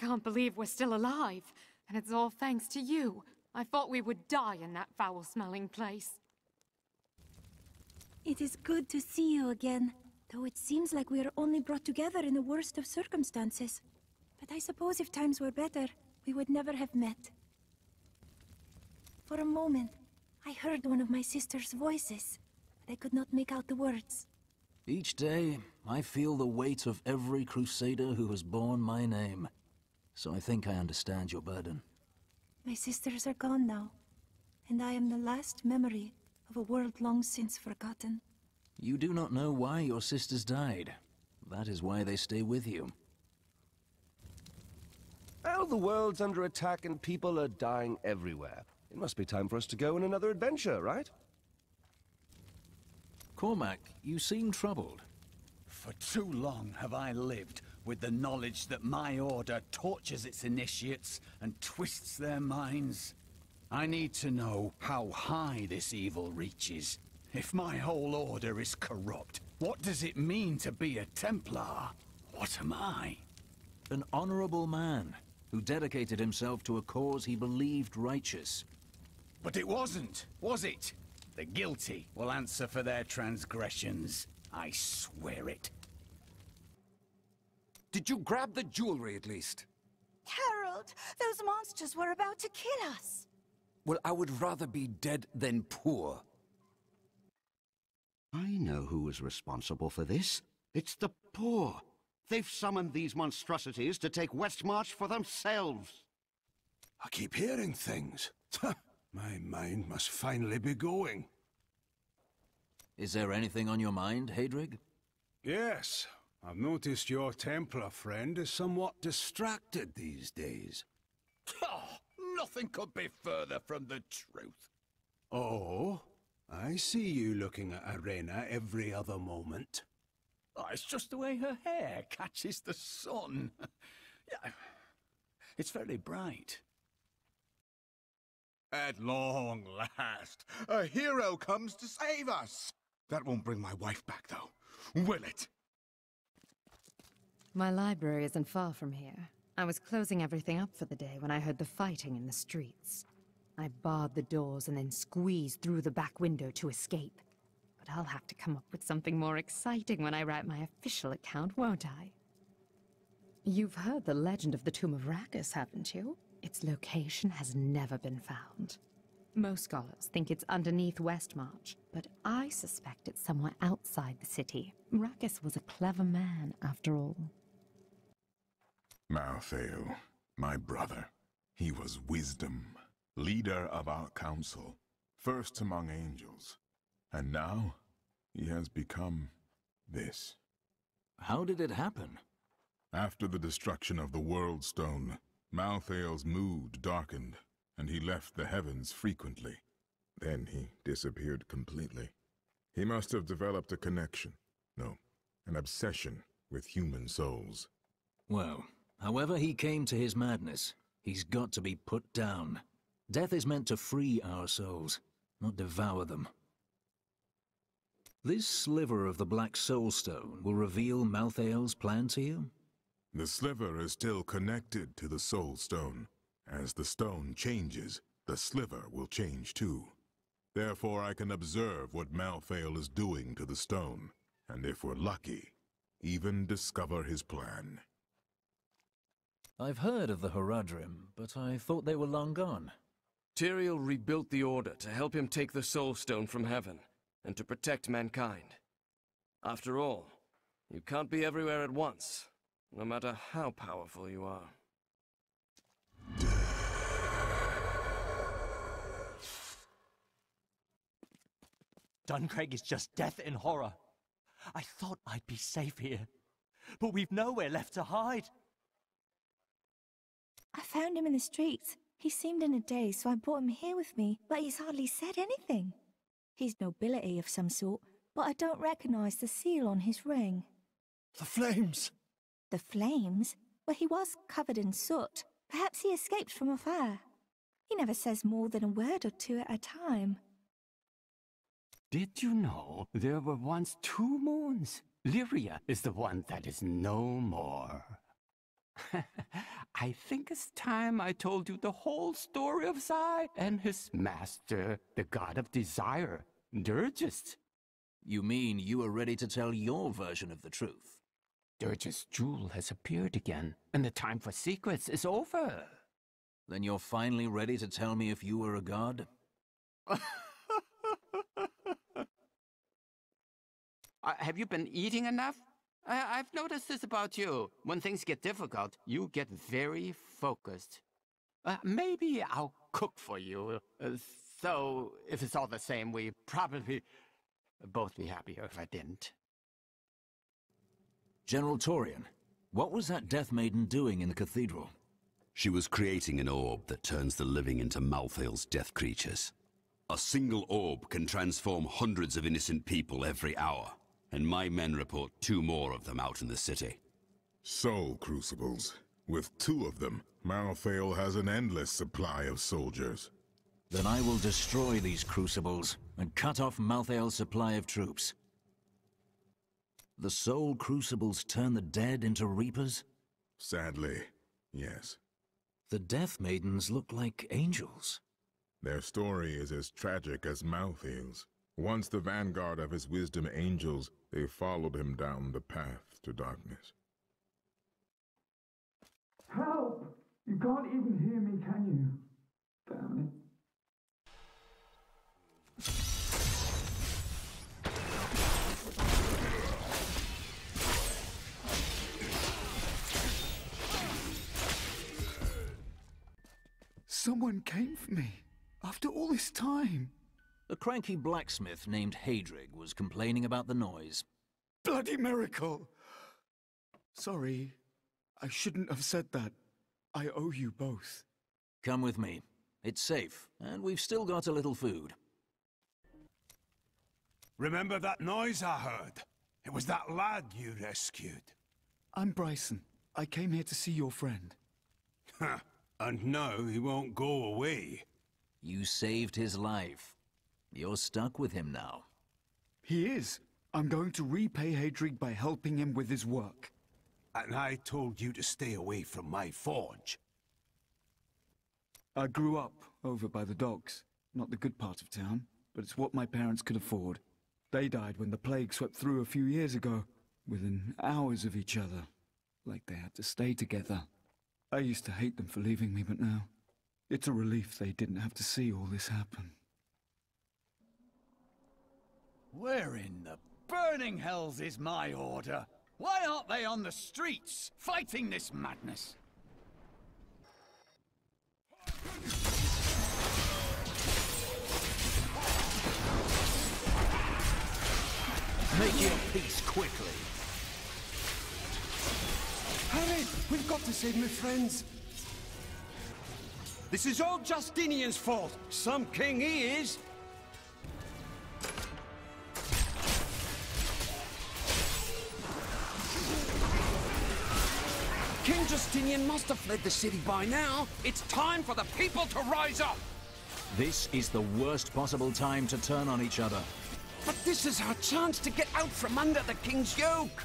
can't believe we're still alive. And it's all thanks to you. I thought we would die in that foul-smelling place. It is good to see you again, though it seems like we are only brought together in the worst of circumstances. But I suppose if times were better, we would never have met. For a moment, I heard one of my sister's voices, but I could not make out the words. Each day, I feel the weight of every Crusader who has borne my name. So I think I understand your burden. My sisters are gone now, and I am the last memory of a world long since forgotten. You do not know why your sisters died. That is why they stay with you. Well, the world's under attack and people are dying everywhere. It must be time for us to go on another adventure, right? Cormac, you seem troubled. For too long have I lived with the knowledge that my order tortures its initiates and twists their minds. I need to know how high this evil reaches. If my whole order is corrupt, what does it mean to be a Templar? What am I? An honorable man who dedicated himself to a cause he believed righteous. But it wasn't, was it? The guilty will answer for their transgressions. I swear it. Did you grab the jewelry at least? Harold, those monsters were about to kill us. Well, I would rather be dead than poor. I know who is responsible for this. It's the poor. They've summoned these monstrosities to take Westmarch for themselves. I keep hearing things. My mind must finally be going. Is there anything on your mind, Hadrig? Yes, I've noticed your Templar friend is somewhat distracted these days. Oh, nothing could be further from the truth. Oh? I see you looking at Arena every other moment. Oh, it's just the way her hair catches the sun. Yeah, it's very bright. At long last, a hero comes to save us. That won't bring my wife back, though, will it? My library isn't far from here. I was closing everything up for the day when I heard the fighting in the streets. I barred the doors and then squeezed through the back window to escape. But I'll have to come up with something more exciting when I write my official account, won't I? You've heard the legend of the Tomb of Rakkus, haven't you? Its location has never been found. Most scholars think it's underneath Westmarch, but I suspect it's somewhere outside the city. Rakkus was a clever man, after all. Malthael, my brother. He was wisdom, leader of our council, first among angels. And now, he has become this. How did it happen? After the destruction of the World Stone, Malthael's mood darkened, and he left the heavens frequently. Then he disappeared completely. He must have developed a connection, no, an obsession with human souls. Well, however he came to his madness, he's got to be put down. Death is meant to free our souls, not devour them. This sliver of the Black Soul Stone will reveal Malthael's plan to you? The sliver is still connected to the Soul Stone. As the stone changes, the sliver will change too. Therefore I can observe what Malthael is doing to the stone, and if we're lucky, even discover his plan. I've heard of the Haradrim, but I thought they were long gone. Tyrael rebuilt the Order to help him take the Soul Stone from heaven, and to protect mankind. After all, you can't be everywhere at once, no matter how powerful you are. Duncraig is just death and horror. I thought I'd be safe here, but we've nowhere left to hide. I found him in the streets. He seemed in a daze, so I brought him here with me, but he's hardly said anything. He's nobility of some sort, but I don't recognize the seal on his ring. The flames! The flames? Well, he was covered in soot. Perhaps he escaped from a fire. He never says more than a word or two at a time. Did you know there were once two moons? Lyria is the one that is no more. I think it's time I told you the whole story of Sai and his master, the god of desire, Dirgist. You mean you are ready to tell your version of the truth? Dirgist's jewel has appeared again, and the time for secrets is over. Then you're finally ready to tell me if you were a god? Have you been eating enough? I've noticed this about you. When things get difficult, you get very focused. Maybe I'll cook for you. So, if it's all the same, we'd probably both be happier if I didn't. General Torian, what was that Death Maiden doing in the cathedral? She was creating an orb that turns the living into Malthael's death creatures. A single orb can transform hundreds of innocent people every hour, and my men report 2 more of them out in the city. Soul crucibles. With 2 of them, Malthael has an endless supply of soldiers. Then I will destroy these crucibles and cut off Malthael's supply of troops. The soul crucibles turn the dead into reapers? Sadly, yes. The Death Maidens look like angels. Their story is as tragic as Malthael's. Once the vanguard of his wisdom angels, they followed him down the path to darkness. Help! You can't even hear me, can you? Damn it. Someone came for me, after all this time. A cranky blacksmith named Hadrig was complaining about the noise. Bloody miracle! Sorry, I shouldn't have said that. I owe you both. Come with me. It's safe, and we've still got a little food. Remember that noise I heard? It was that lad you rescued. I'm Bryson. I came here to see your friend. Ha! And now he won't go away. You saved his life. You're stuck with him now. He is. I'm going to repay Hadrig by helping him with his work. And I told you to stay away from my forge. I grew up over by the docks. Not the good part of town, but it's what my parents could afford. They died when the plague swept through a few years ago, within hours of each other, like they had to stay together. I used to hate them for leaving me, but now, it's a relief they didn't have to see all this happen. Where in the burning hells is my order? Why aren't they on the streets, fighting this madness? Make your peace quickly. Hurry! We've got to save my friends. This is all Justinian's fault. Some king he is. King Justinian must have fled the city by now. It's time for the people to rise up. This is the worst possible time to turn on each other. But this is our chance to get out from under the king's yoke.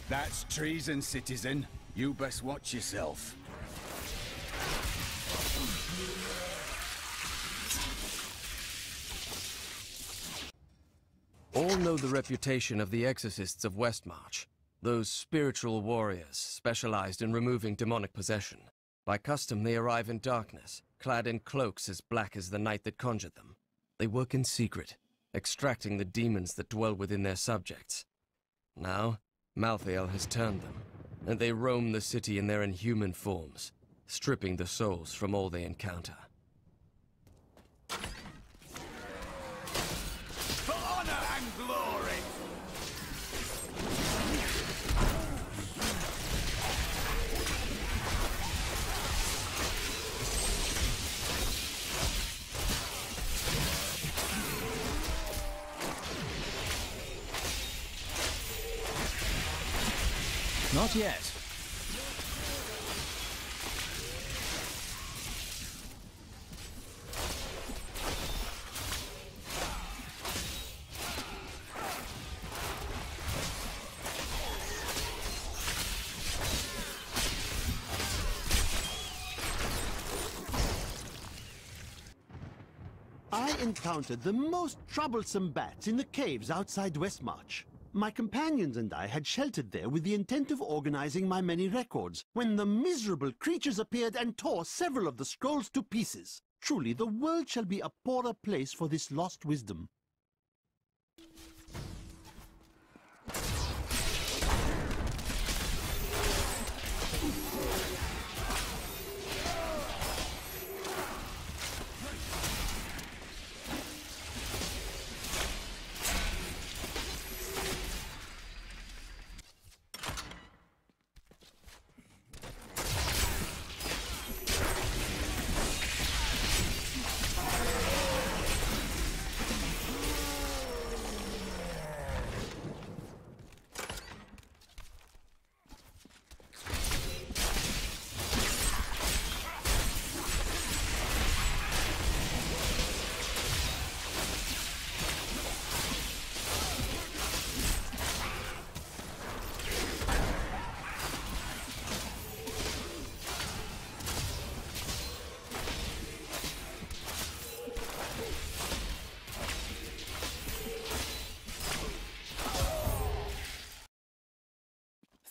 That's treason, citizen. You best watch yourself. All know the reputation of the exorcists of Westmarch. Those spiritual warriors specialized in removing demonic possession. By custom, they arrive in darkness, clad in cloaks as black as the night that conjured them. They work in secret, extracting the demons that dwell within their subjects. Now, Malthael has turned them, and they roam the city in their inhuman forms, stripping the souls from all they encounter. For honor and glory! Not yet. I encountered the most troublesome bats in the caves outside Westmarch. My companions and I had sheltered there with the intent of organizing my many records, when the miserable creatures appeared and tore several of the scrolls to pieces. Truly, the world shall be a poorer place for this lost wisdom.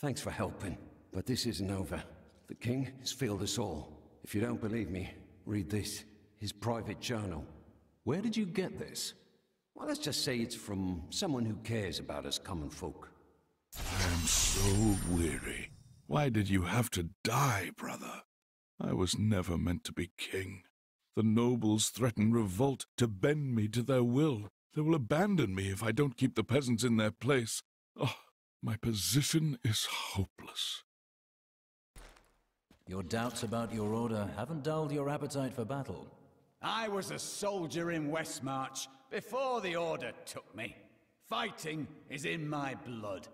Thanks for helping, but this isn't over. The king has failed us all. If you don't believe me, read this. His private journal. Where did you get this? Well, let's just say it's from someone who cares about us common folk. I am so weary. Why did you have to die, brother? I was never meant to be king. The nobles threaten revolt to bend me to their will. They will abandon me if I don't keep the peasants in their place. Oh, my position is hopeless. Your doubts about your order haven't dulled your appetite for battle. I was a soldier in Westmarch before the order took me. Fighting is in my blood.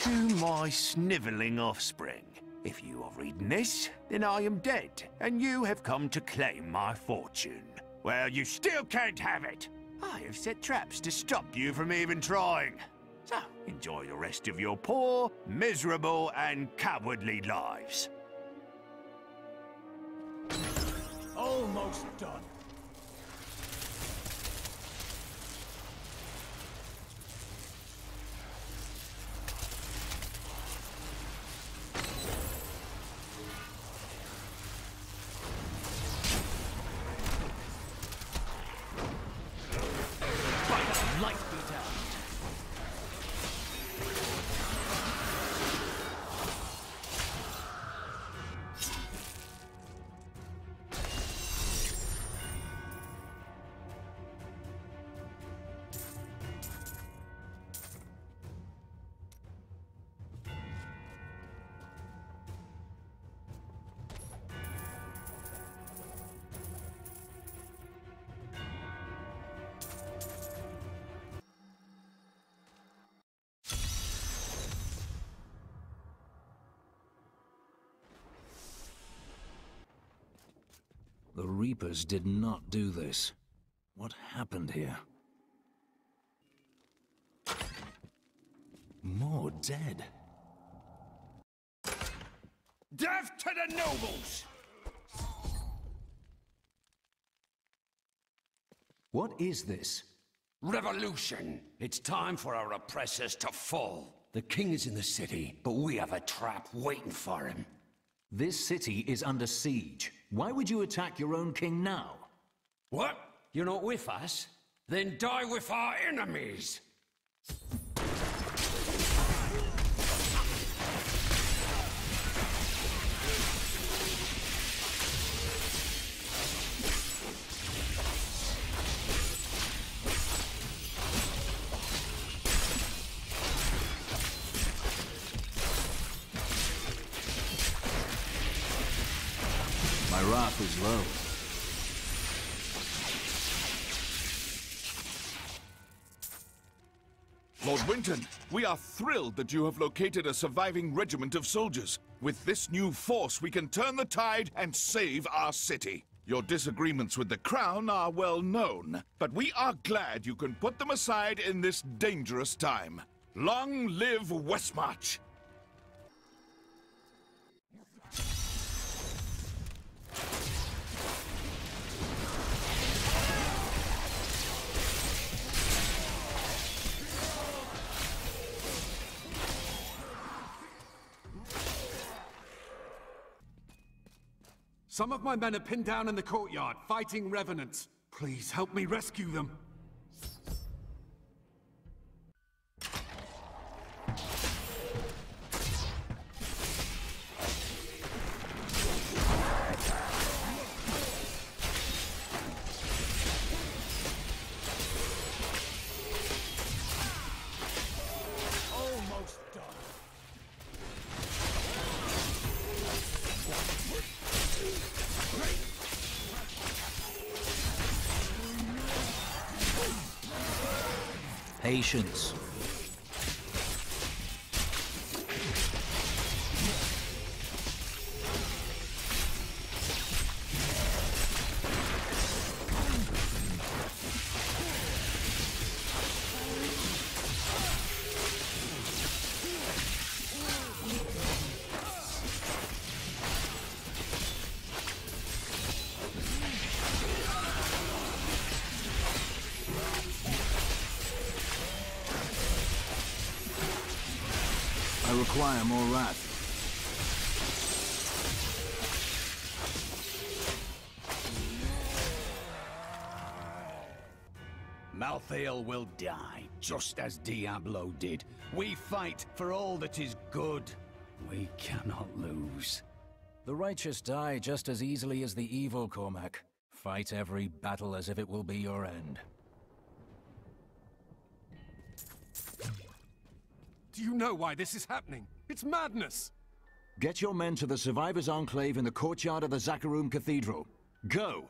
To my snivelling offspring. If you are reading this, then I am dead, and you have come to claim my fortune. Well, you still can't have it. I have set traps to stop you from even trying. So, enjoy the rest of your poor, miserable, and cowardly lives. Almost done. The Reapers did not do this. What happened here? More dead. Death to the nobles! What is this? Revolution! It's time for our oppressors to fall. The king is in the city, but we have a trap waiting for him. This city is under siege. Why would you attack your own king now? What? You're not with us? Then die with our enemies! My wrath is low. Lord Winton, we are thrilled that you have located a surviving regiment of soldiers. With this new force, we can turn the tide and save our city. Your disagreements with the Crown are well known, but we are glad you can put them aside in this dangerous time. Long live Westmarch! Some of my men are pinned down in the courtyard, fighting revenants. Please help me rescue them. Almost done. Patience. I require more wrath. Malthael will die, just as Diablo did. We fight for all that is good. We cannot lose. The righteous die just as easily as the evil, Cormac. Fight every battle as if it will be your end. Do you know why this is happening? It's madness! Get your men to the Survivors' Enclave in the courtyard of the Zakharum Cathedral. Go!